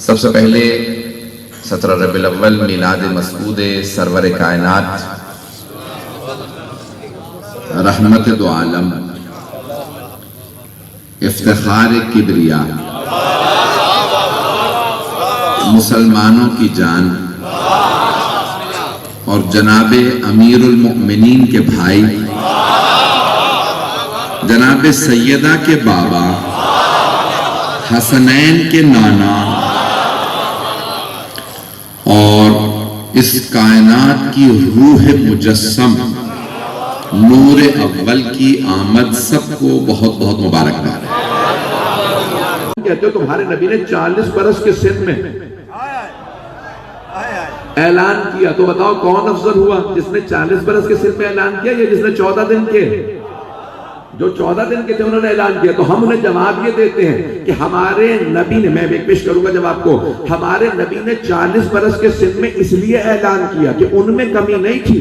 سب سے پہلے 17 ربیع الاول میلاد مسعود سرور کائنات رحمت دو عالم افتخار کبریا مسلمانوں کی جان اور جناب امیر المؤمنین کے بھائی جناب سیدہ کے بابا حسنین کے نانا اور اس کائنات کی روح مجسم نور اول کی آمد سب کو بہت بہت مبارکباد۔ کہتے ہو تمہارے نبی نے 40 برس کے سن میں اعلان کیا، تو بتاؤ کون افضل ہوا، جس نے 40 برس کے سن میں اعلان کیا یا جس نے 14 دن کے؟ جو 14 دن کے تھے انہوں نے اعلان کیا۔ تو ہم انہیں جواب یہ دیتے ہیں کہ ہمارے نبی نے، میں ایک پیش کروں گا جواب کو، ہمارے نبی نے 40 برس کے سن میں اس لیے اعلان کیا کہ ان میں کمی نہیں تھی،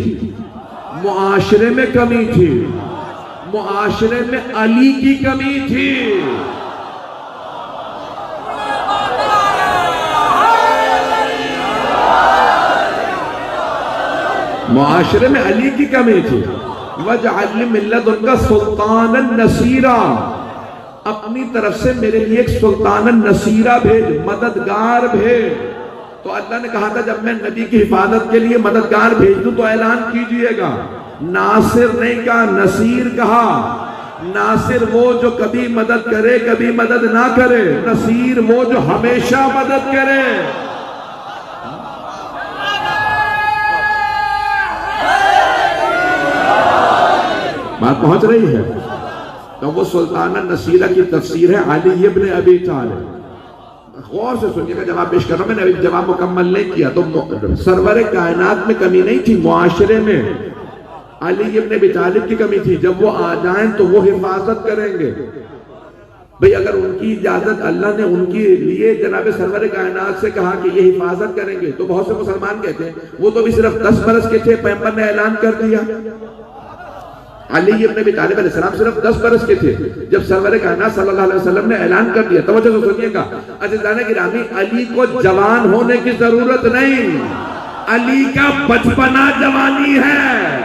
معاشرے میں کمی تھی، معاشرے میں علی کی کمی تھی۔ معاشرے میں علی کی کمی تھی۔ وَجْعَلْ لِي مِن لَّدُنْكَ سُلْطَانًا نَصِيرًا، اپنی طرف سے میرے لیے ایک سلطان نصیرہ بھیج، مددگار بھیج۔ تو اللہ نے کہا تھا جب میں نبی کی حفاظت کے لیے مددگار بھیج دوں تو اعلان کیجئے گا۔ ناصر نہیں کہا، نصیر کہا۔ ناصر وہ جو کبھی مدد کرے کبھی مدد نہ کرے، نصیر وہ جو ہمیشہ مدد کرے۔ بات پہنچ رہی ہے؟ تو وہ سلطانہ نصیرہ کی تفسیر ہے علی ابن ابی طالب۔ غور سے سنیے گا جواب پیش کر رہا ہوں، میں نے ابھی جواب مکمل نہیں کیا۔ تو سرور کائنات میں کمی نہیں تھی، معاشرے میں علی ابن ابی طالب کی کمی تھی۔ جب وہ آ جائیں تو وہ حفاظت کریں گے۔ بھئی اگر ان کی اجازت اللہ نے ان کے لیے جناب سرور کائنات سے کہا کہ یہ حفاظت کریں گے، تو بہت سے مسلمان کہتے ہیں وہ تو بھی صرف 10 برس کے تھے، پیغمبر نے اعلان کر دیا۔ علی ابن ابی طالب علیہ السلام صرف 10 برس کے تھے جب سرور کائنات صلی اللہ علیہ وسلم نے اعلان کر دیا۔ توجہ سے سنیے گا عزیزان گرامی، علی کو جوان ہونے کی ضرورت نہیں، علی کا بچپنا جوانی ہے۔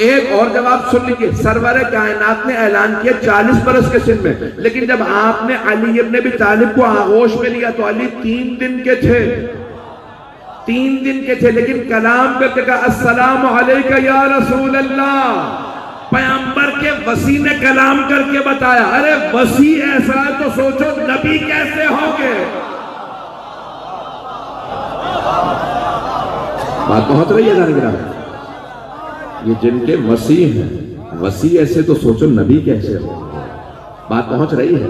ایک اور جواب سن لیجئے، سرور کائنات نے اعلان کیا 40 برس کے سن میں، لیکن جب آپ نے علی ابن ابی طالب کو آغوش میں لیا تو علی 3 دن کے تھے، 3 دن کے تھے، لیکن کلام کر کے کہا السلام علیکہ یا رسول اللہ۔ پیغمبر کے وسیع نے کلام کر کے بتایا۔ ارے وسیع ایسا ہے تو سوچو نبی کیسے ہوں گے؟ بات پہنچ رہی ہے جانگرہ؟ یہ جن کے وسیع ہیں، وسیع ایسے تو سوچو نبی کیسے ہو۔ بات پہنچ رہی ہے؟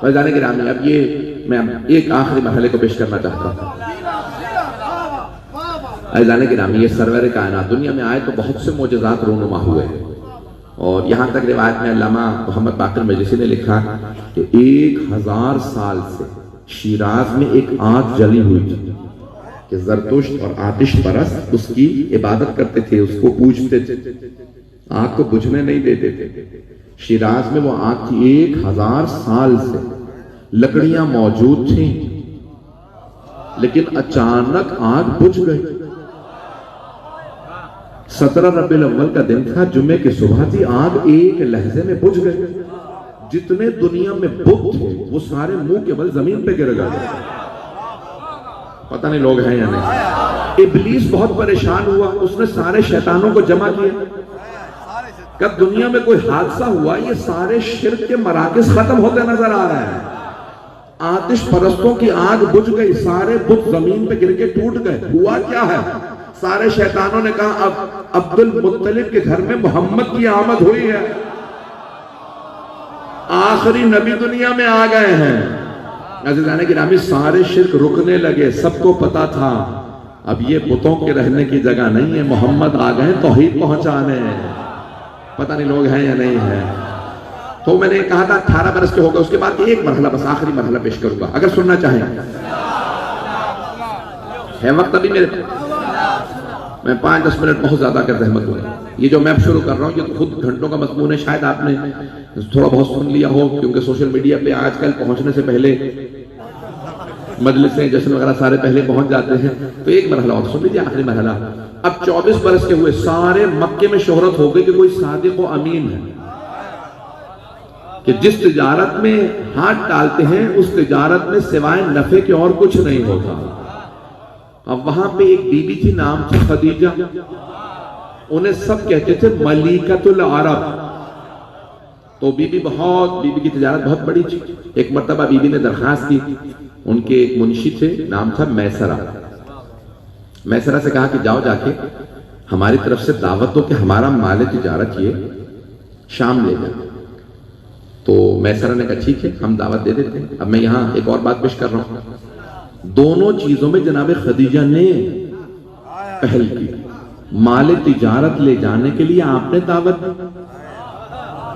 عزیزان گرامی، اب یہ میں ایک آخری مرحلے کو پیش کرنا چاہتا ہوں۔ عزیزان گرامی، یہ سرور کائنات دنیا میں آئے تو بہت سے معجزات رونما ہوئے، اور یہاں تک روایت میں علامہ محمد باقر مجلسی نے لکھا کہ 1000 سال سے شیراز میں ایک آنچ جلی ہوئی تھی کہ زرتشت اور آتش پرست اس کی عبادت کرتے تھے، اس کو پوجتے تھے، آگ کو بجھنے نہیں دیتے تھے۔ شیراز میں وہ آگ تھی، 1000 سال سے لکڑیاں موجود تھیں، لیکن اچانک آگ بجھ گئی۔ 17 ربیع الاول کا دن تھا، جمعے کی صبح تھی، آگ ایک لحظے میں بجھ گئی۔ جتنے دنیا میں بت تھے وہ سارے منہ کے بل زمین پہ گر گئے۔ پتہ نہیں لوگ ہیں یا نہیں۔ ابلیس بہت پریشان ہوا، اس نے سارے شیطانوں کو جمع کیا۔ کب دنیا میں کوئی حادثہ ہوا یہ سارے شرک کے مراکز ختم ہوتے نظر آ رہے ہیں۔ آتش پرستوں کی آگ بجھ گئی، سارے بت زمین پہ گر کے ٹوٹ گئے۔ ہوا کیا ہے؟ سارے شیطانوں نے کہا اب عبد المطلب کے گھر میں محمد کی آمد ہوئی ہے، آخری نبی دنیا میں آ گئے ہیں۔ عزیزان گرامی، سارے شرک رکنے لگے، سب کو پتا تھا اب یہ بتوں کے رہنے کی جگہ نہیں ہے، محمد آ گئے توحید پہنچانے۔ پتہ نہیں لوگ ہیں یا نہیں ہیں۔ تو میں نے کہا تھا 18 برس کے ہوگا، اس کے بعد ایک مرحلہ، بس آخری مرحلہ پیش کروں گا اگر سننا چاہیں۔ ہے وقت ابھی میرے میں 5-10 منٹ بہت زیادہ کر زحمت ہوں. یہ جو میں اب شروع کر رہا ہوں یہ تو خود گھنٹوں کا مضمون ہے, شاید آپ نے تھوڑا بہت سن لیا ہو, کیونکہ سوشل میڈیا پہ آج کل پہنچنے سے پہلے مجلسیں جشن وغیرہ سارے پہلے پہنچ جاتے ہیں. تو ایک مرحلہ اور سن لیجیے, آخری مرحلہ. اب 24 برس کے ہوئے, سارے مکے میں شہرت ہو گئی کہ کوئی صادق و امین ہے, کہ جس تجارت میں ہاتھ ڈالتے ہیں اس تجارت میں سوائے نفع کے اور کچھ نہیں ہوتا. اب وہاں پہ ایک بی بی تھی, نام تھی خدیجہ. انہیں سب کہتے تھے ملیکۃ العرب. تو بی بی کی تجارت بہت بڑی تھی. ایک مرتبہ بی بی نے درخواست کی, ان کے ایک منشی تھے, نام تھا میسرہ. میسرہ سے کہا کہ جاؤ جا کے ہماری طرف سے دعوت دو کہ ہمارا مال تجارت یہ شام لے جائے. تو میسرہ نے کہا ٹھیک ہے, ہم دعوت دے دیتے ہیں. اب میں یہاں ایک اور بات پیش کر رہا ہوں. دونوں چیزوں میں جناب خدیجہ نے پہل کی. مال تجارت لے جانے کے لیے آپ نے دعوت دی.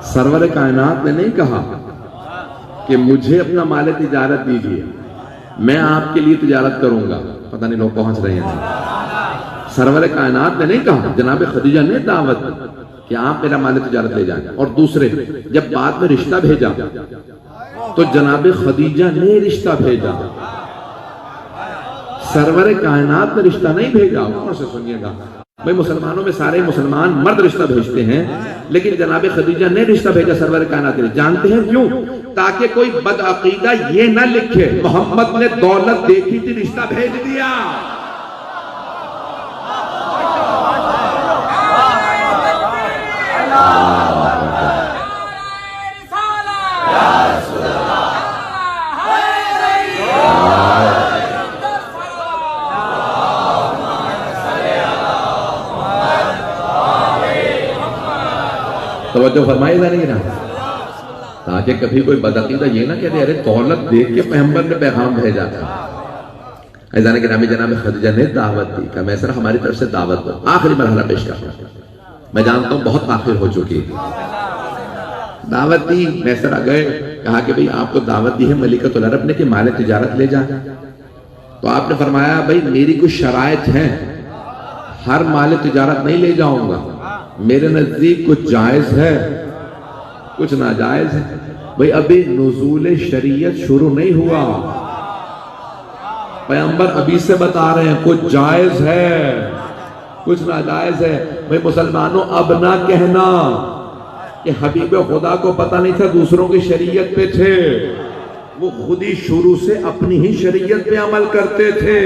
سرور کائنات نے نہیں کہا کہ مجھے اپنا مال تجارت دیجیے, میں آپ کے لیے تجارت کروں گا. پتہ نہیں لوگ پہنچ رہے ہیں. سرور کائنات نے نہیں کہا, جناب خدیجہ نے دعوت دی کہ آپ میرا مال تجارت لے جائیں. اور دوسرے, جب بعد میں رشتہ بھیجا تو جناب خدیجہ نے رشتہ بھیجا. سرور کائنات نے رشتہ نہیں بھیجا. اور سے سنیے گا بھئی, مسلمانوں میں سارے مسلمان مرد رشتہ بھیجتے ہیں, لیکن جناب خدیجہ نے رشتہ بھیجا سرور کائنات کے لیے. جانتے ہیں کیوں؟ تاکہ کوئی بدعقیدہ یہ نہ لکھے محمد نے دولت دیکھی تھی رشتہ بھیج دیا. توجہ فرمائی جا رہی ہے نا, تاکہ کبھی کوئی بدعقیدہ یہ نہ کہتے ارے دولت دیکھ کے پیغمبر نے پیغام بھیجا تھا. ایزان کے نامی جناب خدیجہ نے دعوت دی کہ میسر ہماری طرف سے دعوت دو. آخری مرحلہ پیش کر رہا ہوں, میں جانتا ہوں بہت آخر ہو چکی. دعوت دی, میسر آ گئے, کہا کہ بھئی آپ کو دعوت دی ہے ملیکۃ العرب نے کہ مال تجارت لے جائیں. تو آپ نے فرمایا بھئی میری کچھ شرائط ہیں, ہر مال تجارت نہیں لے جاؤں گا. میرے نزدیک کچھ جائز ہے, کچھ ناجائز ہے. بھئی ابھی نزول شریعت شروع نہیں ہوا, پیغمبر ابھی سے بتا رہے ہیں کچھ جائز ہے کچھ ناجائز ہے. بھئی مسلمانوں اب نہ کہنا کہ حبیب خدا کو پتہ نہیں تھا دوسروں کی شریعت پہ تھے, وہ خود ہی شروع سے اپنی ہی شریعت پہ عمل کرتے تھے.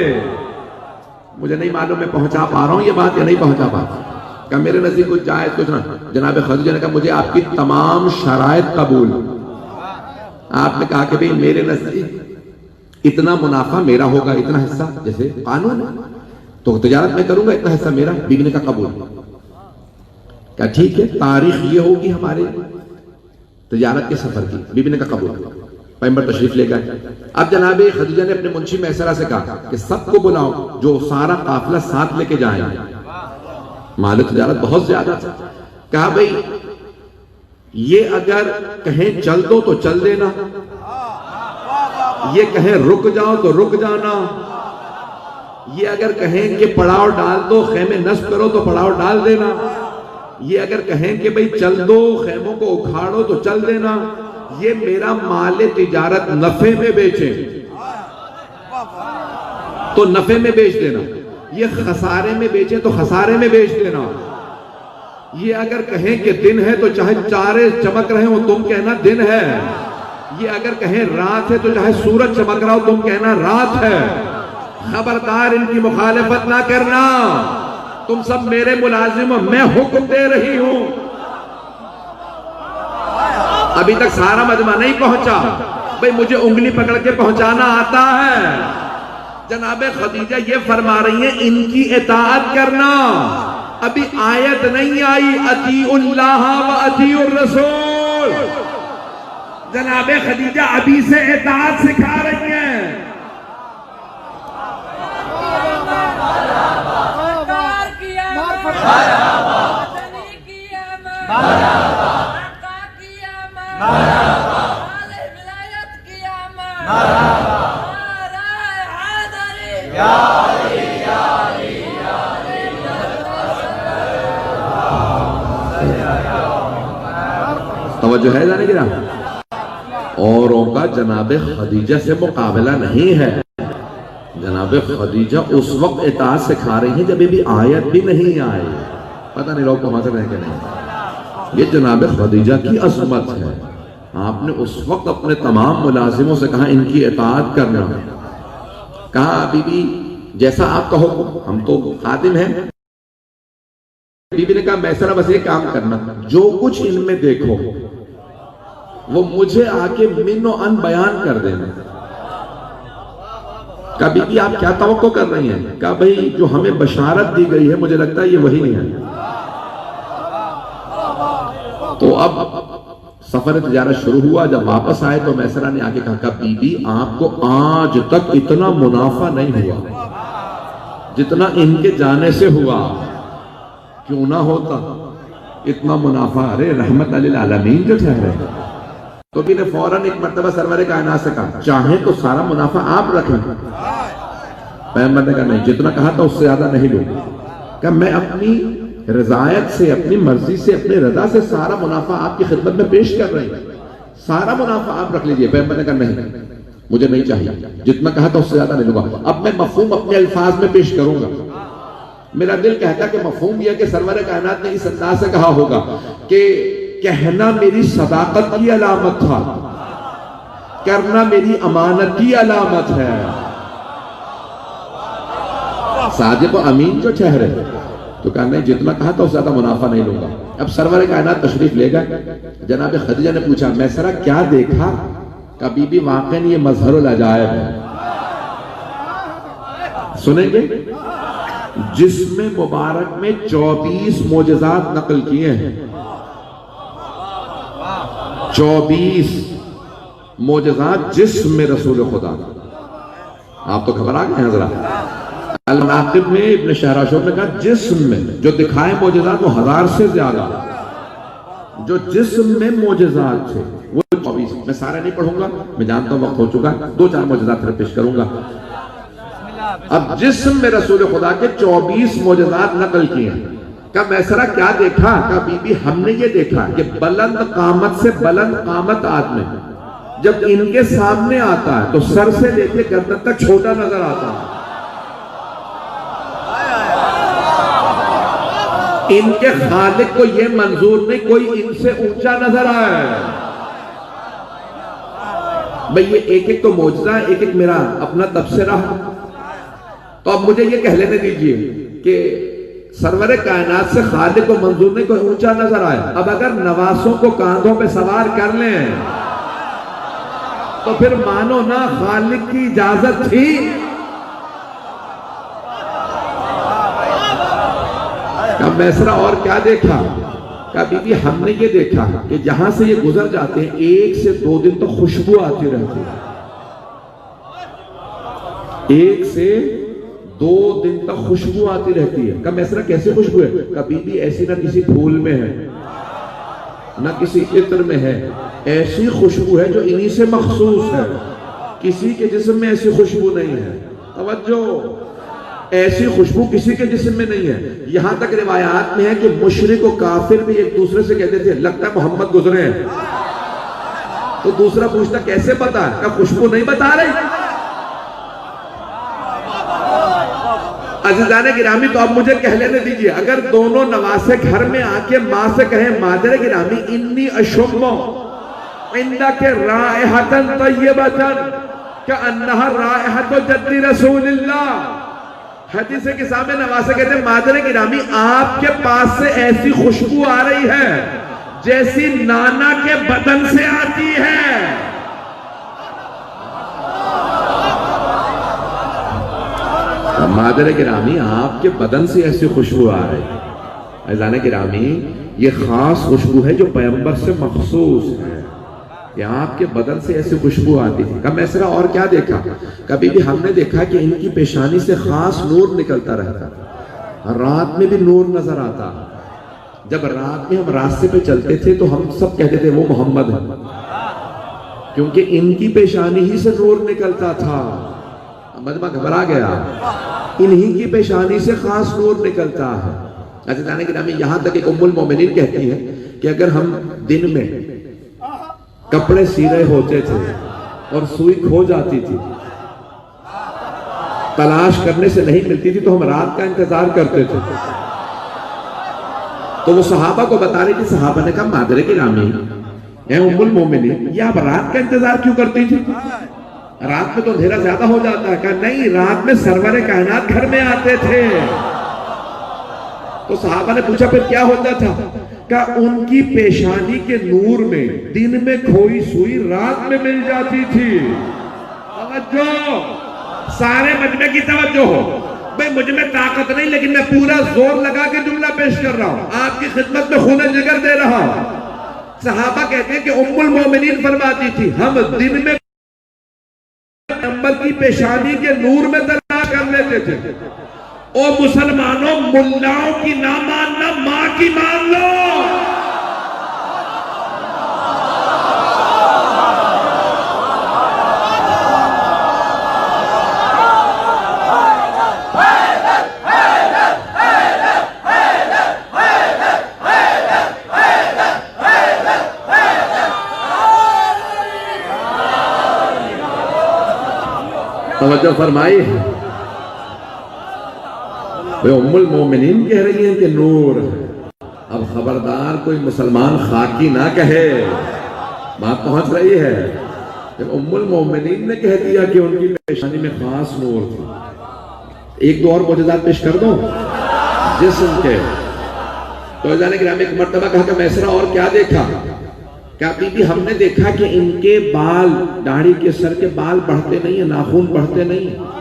مجھے نہیں معلوم میں پہنچا پا رہا ہوں یہ بات یا نہیں پہنچا پا رہا. کہ میرے نزدیک کچھ جائز کچھ نہ. جناب خدیجہ نے کہا مجھے آپ کی تمام شرائط قبول. آپ نے کہا کہ بھئی میرے نزدیک اتنا منافع میرا ہوگا, اتنا حصہ, جیسے قانون ہے تو تجارت میں کروں گا, اتنا حصہ میرا. بیوی نے کہا قبول. کہا ٹھیک ہے, تاریخ یہ ہوگی ہمارے تجارت کے سفر کی. بیوی نے کہا قبول. پیغمبر تشریف لے گئے. اب جناب خدیجہ نے اپنے منشی میسرہ سے کہا کہ سب کو بلاؤ جو سارا قافلہ ساتھ لے کے جائیں. مال تجارت بہت زیادہ تھا. کہا بھئی یہ اگر کہیں چل دو تو چل دینا, یہ کہیں رک جاؤ تو رک جانا, یہ اگر کہیں کہ پڑاؤ ڈال دو خیمے نصب کرو تو پڑاؤ ڈال دینا, یہ اگر کہیں کہ بھئی چل دو خیموں کو اکھاڑو تو چل دینا. یہ میرا مال تجارت نفع میں بیچیں تو نفع میں بیچ دینا, یہ خسارے میں بیچیں تو خسارے میں بیچ دینا. یہ اگر کہیں کہ دن ہے تو چاہے چارے چمک رہے ہو تم کہنا دن ہے, یہ اگر کہیں رات ہے تو چاہے سورج چمک رہا ہو تم کہنا رات ہے. خبردار ان کی مخالفت نہ کرنا, تم سب میرے ملازم ہو, میں حکم دے رہی ہوں. ابھی تک سارا مجمع نہیں پہنچا, بھئی مجھے انگلی پکڑ کے پہنچانا آتا ہے. جناب خدیجہ یہ فرما رہی ہیں ان کی اطاعت کرنا. ابھی آیت نہیں آئی اطیعوا اللہ و اطیعوا الرسول. جناب خدیجہ ابھی سے اطاعت سکھا رہی ہیں. توجہ ہے جانے گرا؟ اوروں کا جناب خدیجہ سے مقابلہ نہیں ہے. جناب خدیجہ اس وقت اطاعت سکھا رہی ہیں جب یہ بھی آیت بھی نہیں آئی. پتہ نہیں لوگ پہنچ رہے ہیں کہ نہیں. یہ جناب خدیجہ کی عظمت ہے. آپ نے اس وقت اپنے تمام ملازموں سے کہا ان کی اطاعت کرنا. کہا بی بی جیسا آپ کہو, ہم تو خادم ہیں. بی بی نے کہا میسرہ بس یہ کام کرنا, جو کچھ ان میں دیکھو وہ مجھے آ کے من و ان بیان کر دینا. کہا بی بی آپ کیا توقع کر رہی ہیں؟ کہا بھئی جو ہمیں بشارت دی گئی ہے مجھے لگتا ہے یہ وہی ہے. تو اب سفر تجارت شروع ہوا. جب واپس آئے تو میسرہ نے آگے کہا بی بی آپ کو آج تک اتنا منافع نہیں ہوا جتنا ان کے جانے سے ہوا. کیوں نہ ہوتا اتنا منافع؟ ارے رحمت للعالمین جو ٹھہرے. تو بھی نے فوراً ایک مرتبہ سرور کائنات سے کہا چاہیں تو سارا منافع آپ رکھیں. پیغمبر نے کہا نہیں, جتنا کہا تھا اس سے زیادہ نہیں لوں. کہ میں اپنی رضایت سے, اپنی مرضی سے, اپنی رضا سے سارا منافع آپ کی خدمت میں پیش کر رہی ہوں, سارا منافع آپ رکھ لیجئے. پیغمبر نے کہا نہیں, مجھے نہیں چاہیے, جتنا کہا تھا اس سے زیادہ نہیں لوں گا. اب میں مفہوم اپنے الفاظ میں پیش کروں گا. میرا دل کہتا کہ مفہوم یہ کہ سرور کائنات نے اس انداز سے کہا ہوگا کہ کہنا میری صداقت کی علامت تھا, کرنا میری امانت کی علامت ہے. صادق و امین جو چہرے. تو کہا نہیں, جتنا کہا تھا اس سے زیادہ منافع نہیں لوں گا. اب سرور کائنات تشریف لے گئے. جناب خدیجہ نے پوچھا میسرہ کیا دیکھا؟ کہ بی بی واقعاً یہ مظہر العجائب ہے. سنیں گے؟ جسم مبارک میں 24 معجزات نقل کیے ہیں. 24 معجزات جسم میں رسول خدا. آپ تو خبر آ گئے ہیں ذرا. المناقب میں ابن شہراشور نے کہا جسم میں جو دکھائے معجزات وہ 1000 سے زیادہ. جو جسم میں معجزات تھے وہ 24. میں سارے نہیں پڑھوں گا, میں جانتا ہوں وقت ہو چکا, 2-4 معجزات پھر پیش کروں گا. اب جسم میں رسول خدا کے 24 معجزات نقل کیے ہیں. کہا میسرہ کیا دیکھا؟ کہا بی بی ہم نے یہ دیکھا کہ بلند قامت سے بلند قامت آدمی جب ان کے سامنے آتا ہے تو سر سے لے کے گردن تک چھوٹا نظر آتا ہے. ان کے خالق کو یہ منظور نہیں کوئی ان سے اونچا نظر آئے. بھئی یہ ایک ایک تو معجزہ ہے, ایک ایک میرا اپنا تبصرہ. تو اب مجھے یہ کہہ لینے دیجئے کہ سرور کائنات سے خالق کو منظور نہیں کوئی اونچا نظر آئے. اب اگر نواسوں کو کاندھوں پہ سوار کر لیں تو پھر مانو نا خالق کی اجازت تھی. کہا میسرہ اور کیا دیکھا؟ کہا بی بی ہم نے یہ دیکھا کہ جہاں سے یہ گزر جاتے ہیں 1 سے 2 دن تو خوشبو آتی رہتی ہے. 1 سے 2 دن تک خوشبو آتی رہتی ہے. کہا میسرہ کیسے خوشبو ہے؟ کہا بی بی ایسی نہ کسی پھول میں ہے نہ کسی عطر میں ہے, ایسی خوشبو ہے جو انہی سے مخصوص ہے, کسی کے جسم میں ایسی خوشبو نہیں ہے. توجہ, ایسی خوشبو کسی کے جسم میں نہیں ہے. یہاں تک روایات میں ہے کہ مشرک و کافر بھی ایک دوسرے سے کہتے تھے لگتا ہے محمد گزرے ہیں. تو دوسرا پوچھتا کیسے پتا؟ کہا خوشبو نہیں بتا رہی. عزیزان گرامی تو اب مجھے کہہ لینے دیجئے, اگر دونوں نواسے گھر میں آ کے ماں سے کہیں مادر گرامی انی اشم عندک رائحۃ طیبۃ کأنہا رائحۃ جد رسول اللہ. حدیث کے سامنے نواسے کہتے ہیں مادر گرامی آپ کے پاس سے ایسی خوشبو آ رہی ہے جیسی نانا کے بدن سے آتی ہے. مادر گرامی آپ کے بدن سے ایسی خوشبو آ رہی ہے. عزیزان گرامی یہ خاص خوشبو ہے جو پیغمبر سے مخصوص ہے. یہ آپ کے بدن سے ایسی خوشبو آتی تھی. کہا میسرہ اور کیا دیکھا؟ کبھی بھی ہم نے دیکھا کہ ان کی پیشانی سے خاص نور نکلتا رہتا, رات میں بھی نور نظر آتا. جب رات میں ہم راستے پہ چلتے تھے تو ہم سب کہتے تھے وہ محمد ہے, کیونکہ ان کی پیشانی ہی سے نور نکلتا تھا. مجمع گھبرا گیا, انہی کی پیشانی سے خاص نور نکلتا ہے. عزیزان گرامی یہاں تک کہ ام المومنین کہتی ہے کہ اگر ہم دن میں کپڑے سی رہے ہوتے تھے اور سوئی کھو جاتی تھی، تلاش کرنے سے نہیں ملتی تھی تو ہم رات کا انتظار کرتے تھے. تو وہ صحابہ کو بتا رہی تھی. صحابہ نے کہا مادر گرامی اے ام المومنین، یہ آپ رات کا انتظار کیوں کرتی تھی؟ رات میں تو اندھیرا زیادہ ہو جاتا ہے. کہا نہیں، رات میں سرور کائنات گھر میں آتے تھے. تو صحابہ نے پوچھا پھر کیا ہوتا تھا؟ کہا ان کی پیشانی کے نور میں دن میں کھوئی سوئی رات میں مل جاتی تھی. توجہ، سارے مجمع کی توجہ ہو. بھئی مجھ میں طاقت نہیں، لیکن میں پورا زور لگا کے جملہ پیش کر رہا ہوں، آپ کی خدمت میں خون جگر دے رہا ہوں. صحابہ کہتے ہیں کہ ام المومنین فرماتی تھی ہم دن میں پیغمبر کی پیشانی کے نور میں تلاش کر لیتے تھے. او مسلمانوں، ملاؤں کی نہ ماننا، ماں کی مان لو. توجہ فرمائی. ام المومنین کہہ رہی ہیں کہ نور. اب خبردار کوئی مسلمان خاکی نہ کہے. بات پہنچ رہی ہے. جب ام المومنین نے کہہ دیا کہ ان کی پیشانی میں خاص نور تھی. ایک دو اور معجزات پیش کر دوں جسم کے. تو جانے کہ ہم ایک مرتبہ کہا کہ میسرہ اور کیا دیکھا؟ کہا بی بی ہم نے دیکھا کہ ان کے بال، داڑھی کے سر کے بال بڑھتے نہیں ہیں، ناخن بڑھتے نہیں ہیں.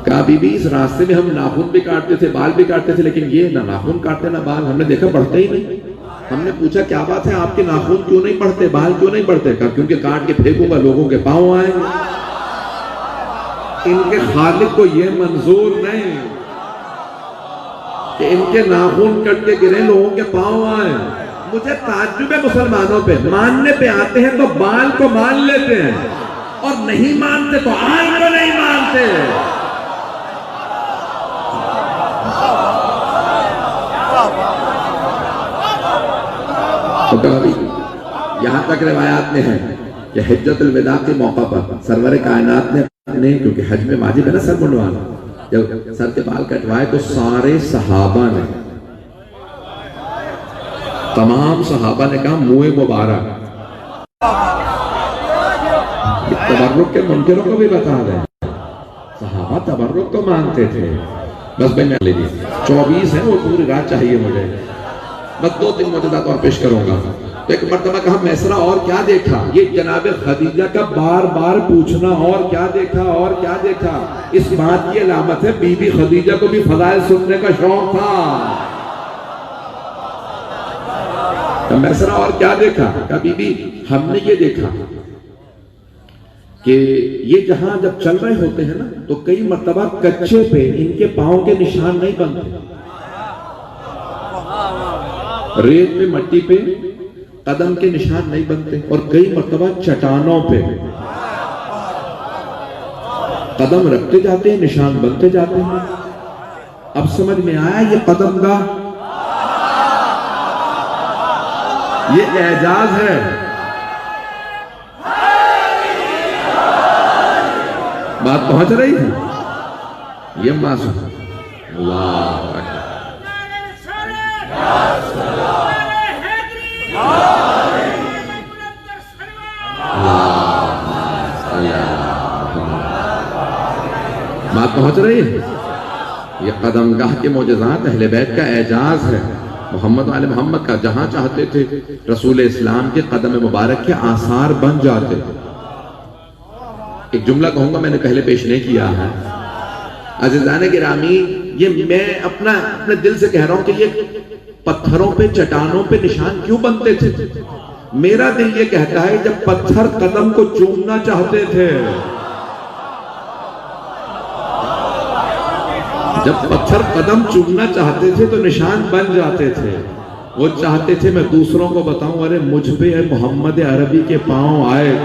کہا بی بی اس راستے میں ہم ناخن بھی کاٹتے تھے، بال بھی کاٹتے تھے، لیکن یہ نہ ناخن کاٹتے نہ بال. ہم نے دیکھا بڑھتے ہی نہیں. ہم نے پوچھا کیا بات ہے، آپ کے ناخن کیوں نہیں بڑھتے، بال کیوں نہیں بڑھتے؟ کہا کیونکہ کاٹ کے پھینکوں گا لوگوں کے پاؤں آئیں گے. ان کے خالق کو یہ منظور نہیں کہ ان کے ناخن کٹ کے گرے لوگوں کے پاؤں آئیں. مجھے تعجب ہے مسلمانوں پہ، ماننے پہ آتے ہیں تو بال کو مان لیتے ہیں اور نہیں مانتے تو آل کو نہیں مانتے. یہاں تک روایات میں ہے کہ حجت الوداع کے موقع پر سرور کائنات نے، کیونکہ حج میں واجب ہے نا سر منڈوانا، جب سر کے بال کٹوائے تو سارے صحابہ نے، تمام صحابہ نے کہا منہ مبارک. تبرک کے منکروں کو بھی بتا دیں، صحابہ تبرک کو مانتے تھے. بس بھائی میں لیجیے 24 ہیں وہ پوری رات چاہیے مجھے. بس 2-3 معجزات اور پیش کروں گا. تو ایک مرتبہ کہا میسرہ اور کیا دیکھا؟ یہ جناب خدیجہ کا بار بار پوچھنا اور کیا دیکھا اور کیا دیکھا اس بات کی علامت ہے بی بی خدیجہ کو بھی فضائل سننے کا شوق تھا. میسرہ اور کیا دیکھا؟ کہا بی بی ہم نے یہ دیکھا کہ یہ جہاں جب چل رہے ہوتے ہیں نا تو کئی مرتبہ کچے پہ ان کے پاؤں کے نشان نہیں بنتے. ریت پہ، مٹی پہ قدم کے نشان نہیں بنتے، اور کئی مرتبہ چٹانوں پہ قدم رکھتے جاتے ہیں، نشان بنتے جاتے ہیں. اب سمجھ میں آیا یہ قدم کا یہ اعجاز ہے. بات پہنچ رہی ہے؟ یہ معصوم اللہ اکبر. بات پہنچ رہی ہے؟ یہ قدم گاہ کے معجزات اہل بیت کا اعجاز ہے. محمد آل محمد کا جہاں چاہتے تھے رسول اسلام کے قدم مبارک کے آثار بن جاتے. ایک جملہ کہوں گا، میں نے پہلے پیش نہیں کیا ہے. عزیزان گرامی، یہ میں اپنے دل سے کہہ رہا ہوں کہ یہ پتھروں پہ، چٹانوں پہ نشان کیوں بنتے تھے؟ میرا دل یہ کہتا ہے جب پتھر قدم کو چومنا چاہتے تھے، جب پتھر قدم چومنا چاہتے تھے تو نشان بن جاتے تھے. وہ چاہتے تھے میں دوسروں کو بتاؤں ارے مجھ پہ محمد عربی کے پاؤں آئے.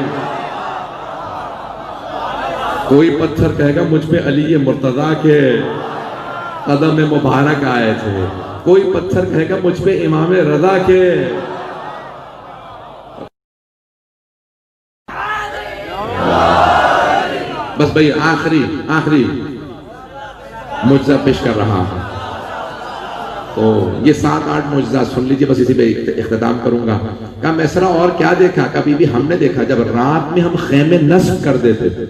کوئی پتھر کہے گا مجھ پہ علی مرتضیٰ کے قدم مبارک آئے تھے. کوئی پتھر کہے گا مجھ پہ امام رضا کے بس بھئی آخری معجزہ پیش کر رہا ہوں. تو یہ 7-8 معجزات سن لیجئے، بس اسی پہ اختتام کروں گا. کہا میسرہ اور کیا دیکھا؟ کہا بی بی ہم نے دیکھا جب رات میں ہم خیمے نصب کر دیتے تھے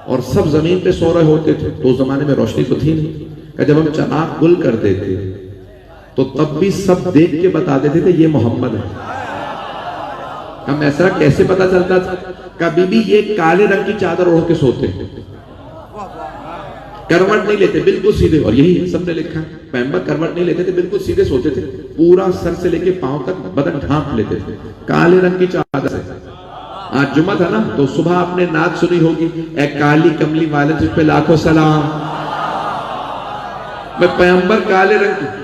اور سب زمین پہ سو رہے ہوتے تھے تو اس زمانے میں روشنی تو تھی نہیں. کہ جب ہم چراغ گل کر دیتے تو تب بھی سب دیکھ کے بتا دیتے تھے یہ محمد ہے. کہا میسرہ کیسے پتا چلتا تھا؟ کہا بی بی یہ کالے رنگ کی چادر اوڑھ کے سوتے ہیں، کروٹ نہیں لیتے، بالکل سیدھے. اور یہی سب نے لکھا ہے، پیغمبر کروٹ نہیں لیتے تھے، بالکل سیدھے سوتے تھے، پورا سر سے لے کے پاؤں تک بدن ڈھانپ لیتے تھے کالے رنگ کی چادر سے. آج جمعہ تھا نا تو صبح آپ نے نعت سنی ہوگی، اے کالی کملی والے تجھ پہ لاکھوں سلام. میں پیغمبر کالے رنگ کی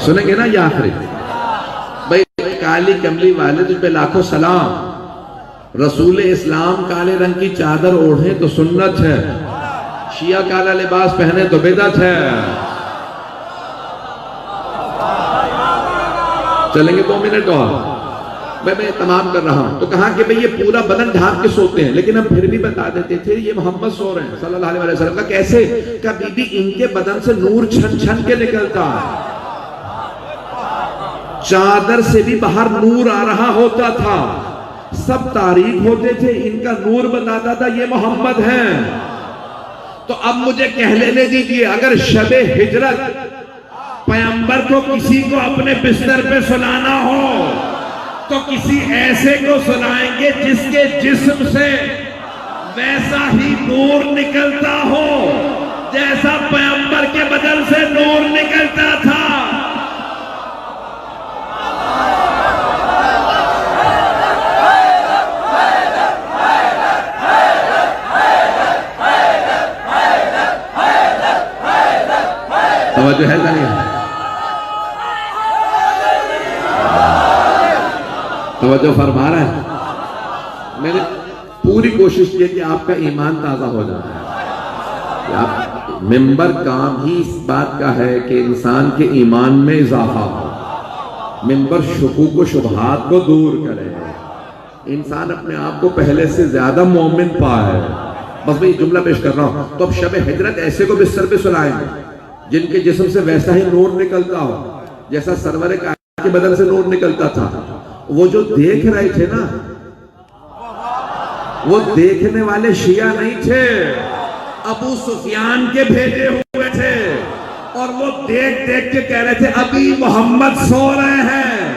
سنیں گے نا یہ آخری. بھئی کالی کملی والے تجھ پہ لاکھوں سلام. رسول اسلام کالے رنگ کی چادر اوڑھیں تو سنت ہے، شیعہ کالا لباس پہنے تو بدعت ہے. چلیں گے 2 منٹ اور. میں تمام کر رہا ہوں. تو کہا کہ بھئی یہ پورا بدن ڈھانپ کے سوتے ہیں، لیکن ہم پھر بھی بتا دیتے تھے یہ محمد سو رہے ہیں صلی اللہ علیہ وسلم. کا کیسے؟ کہ بی بی ان کے بدن سے نور چھن چھن کے نکلتا ہے، چادر سے بھی باہر نور آ رہا ہوتا تھا، سب تاریک ہوتے تھے، ان کا نور بتاتا تھا یہ محمد ہیں. تو اب مجھے کہہ لینے دیجئے، اگر شب ہجرت پیغمبر کو کسی کو اپنے بستر پہ سلانا ہو تو کسی ایسے کو سلائیں گے جس کے جسم سے ویسا ہی نور نکلتا ہو جیسا پیغمبر کے بدن سے نور نکلتا تھا. توجہ ہے نہیں؟ توجہ فرما رہا ہے. میں نے پوری کوشش کی کہ آپ کا ایمان تازہ ہو جائے. آپ ممبر کام ہی اس بات کا ہے کہ انسان کے ایمان میں اضافہ ہو. ممبر شکوک و شبہات کو دور کرے، انسان اپنے آپ کو پہلے سے زیادہ مومن پائے. بس میں یہ جملہ پیش کر رہا ہوں. تو اب شب ہجرت ایسے کو بستر پہ سلائیں گے جن کے جسم سے ویسا ہی نور نکلتا ہو جیسا سرور کائنات کے بدن سے نور نکلتا تھا. وہ جو دیکھ رہے تھے نا، وہ دیکھنے والے شیعہ نہیں تھے، ابو سفیان کے بھیجے ہوئے تھے، اور وہ دیکھ دیکھ کے کہہ رہے تھے ابھی محمد سو رہے ہیں.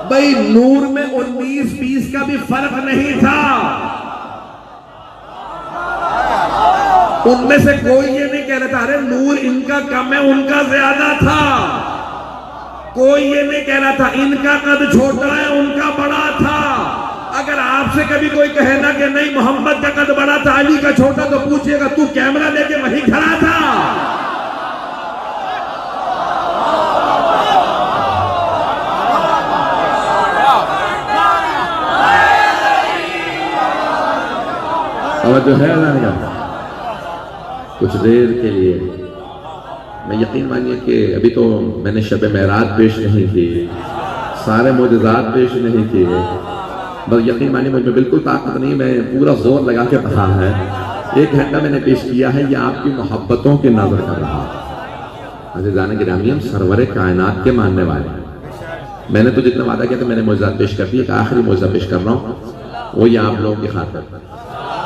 بھئی نور میں 19-20 کا بھی فرق نہیں تھا. ان میں سے کوئی یہ نہیں کہہ رہا تھا ارے نور ان کا کم ہے ان کا زیادہ تھا. کوئی یہ نہیں کہہ رہا تھا ان کا قد چھوٹا ہے ان کا بڑا تھا. اگر آپ سے کبھی کوئی کہے نا کہ نہیں محمد کا قد بڑا تھا علی کا چھوٹا، تو پوچھئے گا تو کیمرہ لے کے وہیں کھڑا تھا؟ توجہ ہے اللہ. کچھ دیر کے لیے میں یقین مانیے کہ ابھی تو میں نے شب معراج پیش نہیں کی، سارے معجزات پیش نہیں کیے، بس یقین مانیے مجھ میں بالکل طاقت نہیں، میں پورا زور لگا کے کہا ہے. 1 گھنٹہ میں نے پیش کیا ہے، یہ آپ کی محبتوں کے نظر کر رہا. عزیزان گرامی، ہم سرور کائنات کے ماننے والے ہیں. میں نے تو جتنا وعدہ کیا تھا میں نے معجزات پیش کر دی. ایک آخری معجزہ پیش کر رہا ہوں، وہ یہ آپ لوگوں کی خاطر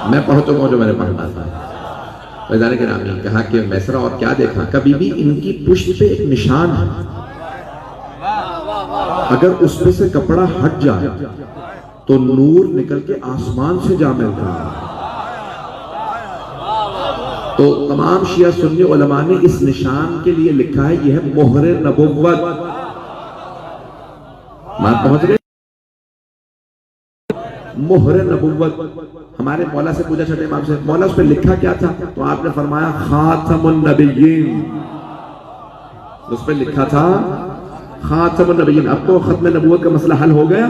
میں پڑھ چکا ہوں جو میں نے پڑھنا تھا. عزیزان گرامی، کہا کہ میسرہ اور کیا دیکھا؟ کبھی بھی ان کی پشت پہ ایک نشان ہے، اگر اس پہ سے کپڑا ہٹ جائے تو نور نکل کے آسمان سے جا ملتا ہے. تو تمام شیعہ سنی علماء نے اس نشان کے لیے لکھا ہے یہ ہے مہر نبوت. بات پہنچ گئے؟ مہر نبوت. ہمارے مولا سے پوچھا چھٹے امام سے، مولا اس پہ لکھا کیا تھا؟ تو آپ نے فرمایا خاتم النبیین. اس پہ لکھا تھا خاتم النبیین، اب تو ختم نبوت کا مسئلہ حل ہو گیا.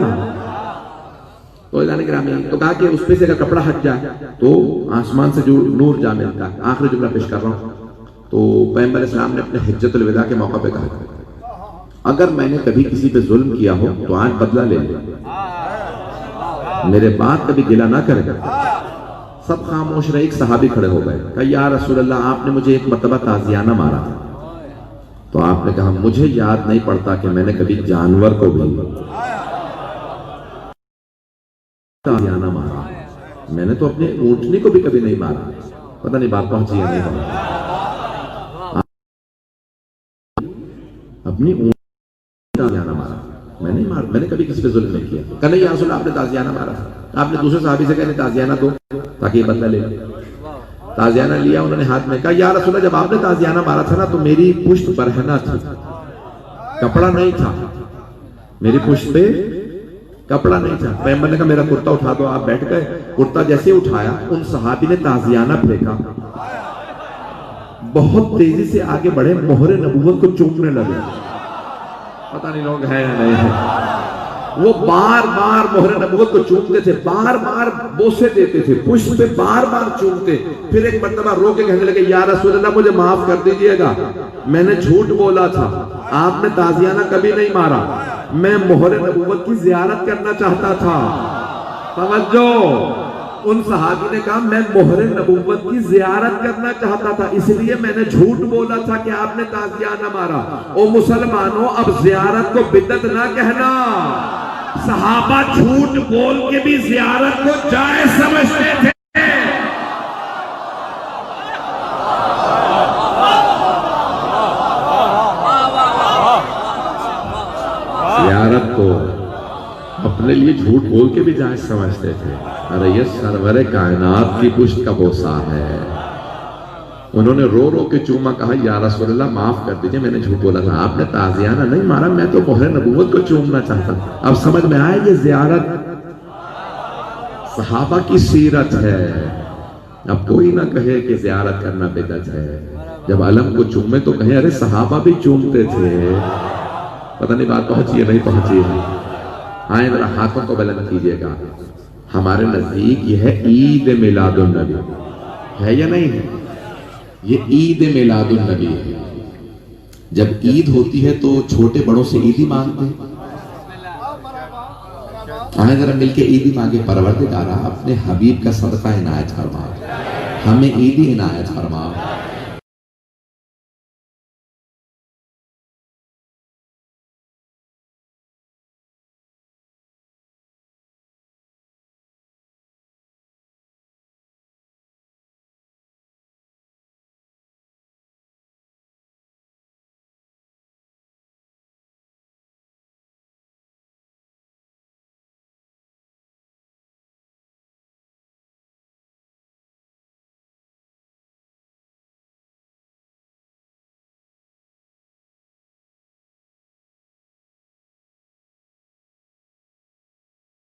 تو اعلان گرامی تو کہا کہ اس پہ سے اگر کپڑا ہٹ جائے تو آسمان سے جو نور جا ملتا ہے. آخری جملہ پیش کر رہا ہوں. تو پیغمبر اسلام نے اپنے حجت الوداع کے موقع پہ کہا اگر میں نے کبھی کسی پہ ظلم کیا ہو تو آج بدلہ لے لے، میرے بعد کبھی گلہ نہ کرے. سب خاموش رہے. ایک صحابی کھڑے ہو گئے، کہا یا رسول اللہ آپ نے مجھے ایک مرتبہ تازیانہ مارا تھا. تو آپ نے کہا مجھے یاد نہیں پڑتا کہ میں نے کبھی جانور کو بھی تازیانہ مارا. میں نے تو اپنے اونٹنی کو بھی کبھی نہیں مارا. پتہ نہیں بات پہنچی ہے نہیں پہنچی. اپنی اونٹنی تازیانہ مارا میں نہیں مارا، میں نے کبھی کسی پہ ظلم نہیں کیا. کہ نہیں یا رسول اللہ آپ نے تازیانہ مارا. آپ نے دوسرے صحابی سے کہا تازیانہ دو تاکہ یہ بدلہ لے. تازیانہ لیا انہوں نے ہاتھ میں. کہا یا رسول اللہ جب آپ نے تازیانہ مارا تھا نا تو میری پشت برہنہ تھی، کپڑا نہیں تھا. میری پشت پہ کپڑا نہیں تھا. پیغمبر نے کہا میرا کرتا اٹھا دو. آپ بیٹھ گئے. کرتا جیسے اٹھایا ان صحابی نے تازیانہ پھینکا. بہت تیزی سے آگے بڑھے، مہر نبوت کو چومنے لگے. پتہ نہیں لوگ ہیں یا نہیں ہیں. وہ بار بار مہر نبوت کو چومتے تھے، بار بار بوسے دیتے تھے، پشت پہ بار بار چومتے. پھر ایک مرتبہ رو کے کہنے لگے یا رسول اللہ مجھے معاف کر دیجئے گا، میں نے جھوٹ بولا تھا، آپ نے تازیانہ کبھی نہیں مارا، میں مہر نبوت کی زیارت کرنا چاہتا تھا. توجہ. ان صحابی نے کہا میں مہر نبوت کی زیارت کرنا چاہتا تھا، اس لیے میں نے جھوٹ بولا تھا کہ آپ نے تازیانہ مارا. او مسلمانوں اب زیارت کو بدعت نہ کہنا. صحابہ جھوٹ بول کے بھی زیارت کو جائز سمجھتے تھے. زیارت کو اپنے لیے جھوٹ بول کے بھی جائز سمجھتے تھے. ارے یہ سرور کائنات کی پشت کا بوسہ ہے. انہوں نے رو رو کے چوما. کہا یا رسول اللہ معاف کر دیجئے میں نے جھوٹ بولا تھا، آپ نے تازیانہ نہیں مارا، میں تو مہر نبوت کو چومنا چاہتا. اب سمجھ میں آئے یہ زیارت صحابہ کی سیرت ہے. اب کوئی نہ کہے کہ زیارت کرنا بدعت ہے. جب علم کو چومے تو کہیں ارے صحابہ بھی چومتے تھے. پتہ نہیں بات پہنچی ہے نہیں پہنچی ہے. آئیں ذرا ہاتھوں کو بلند کیجئے گا. ہمارے نزدیک یہ ہے عید میلاد النبی، ہے یا نہیں ہے؟ یہ عید میلاد النبی ہے. جب عید ہوتی ہے تو چھوٹے بڑوں سے عیدی مانگتے ہیں. آئیں ذرا مل کے عیدی مانگے. پروردگارا اپنے حبیب کا صدقہ عنایت فرما، ہمیں عیدی عنایت فرما.